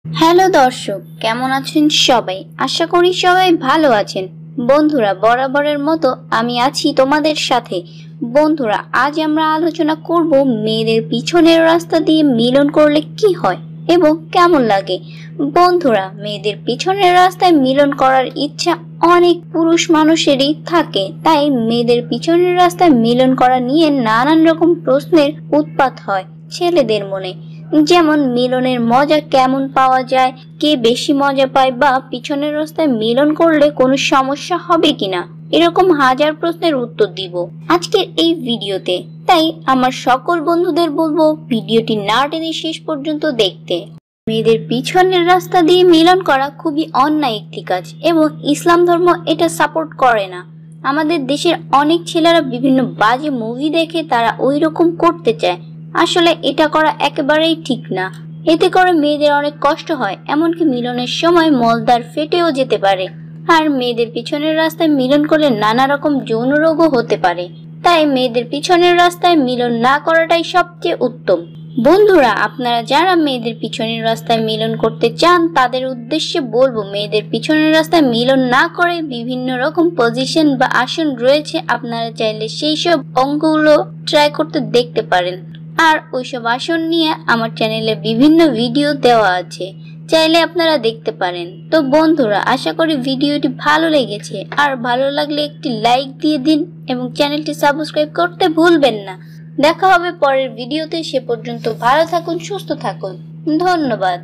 Hello দর্শক, কেমন আছেন সবাই? আশা করি সবাই ভালো আছেন। বন্ধুরা, বরাবরের মতো আমি আছি তোমাদের সাথে। বন্ধুরা, আজ আমরা আলোচনা করব মেয়েদের পিছনের রাস্তা দিয়ে মিলন করলে কি হয় এবং কেমন লাগে। বন্ধুরা, মেয়েদের পিছনের রাস্তায় মিলন করার ইচ্ছা অনেক পুরুষ মানুষেরই থাকে, তাই মেয়েদের পিছনের রাস্তায় মিলন করা নিয়ে নানান রকম প্রশ্নের উৎপাত হয় ছেলেদের মনে। যেমন মিলনের মজা কেমন পাওয়া যায়, কে বেশি মজা পায়, বা পিছনের রাস্তায় মিলন করলে কোনো সমস্যা হবে কিনা, এরকম হাজার প্রশ্নের উত্তর দিব আজকের এই ভিডিওতে। তাই আমার সকল বন্ধুদের বলবো ভিডিওটি না টেনে শেষ পর্যন্ত দেখতে। মেয়েদের পিছনের রাস্তা দিয়ে মিলন করা খুবই অন্যায় একটি কাজ এবং ইসলাম ধর্ম এটা সাপোর্ট করে না। আমাদের দেশের অনেক ছেলেরা বিভিন্ন বাজে মুভি দেখে তারা ওই রকম করতে চায়। আসলে এটা করা একেবারেই ঠিক না। এতে করে মেয়েদের অনেক কষ্ট হয়, এমনকি মিলনের সময় মলদ্বার ফেটেও যেতে পারে। আর মেয়েদের পিছনের রাস্তায় মিলন করলে নানা রকম যৌন রোগও হতে পারে। তাই মেয়েদের পিছনের রাস্তায় মিলন না করাটাই সবচেয়ে উত্তম। বন্ধুরা, আপনারা যারা মেয়েদের পিছনের রাস্তায় মিলন করতে চান তাদের উদ্দেশ্যে বলবো, মেয়েদের পিছনের রাস্তায় মিলন না করে বিভিন্ন রকম পজিশন বা আসন রয়েছে, আপনারা চাইলে সেই সব অঙ্গগুলো ট্রাই করতে দেখতে পারেন। আর ওইসব আসন নিয়ে আমার চ্যানেলে বিভিন্ন ভিডিও দেওয়া আছে, চাইলে আপনারা দেখতে পারেন। তো বন্ধুরা, আশা করি ভিডিওটি ভালো লেগেছে, আর ভালো লাগলে একটি লাইক দিয়ে দিন এবং চ্যানেলটি সাবস্ক্রাইব করতে ভুলবেন না। দেখা হবে পরের ভিডিওতে, সে পর্যন্ত ভালো থাকুন, সুস্থ থাকুন, ধন্যবাদ।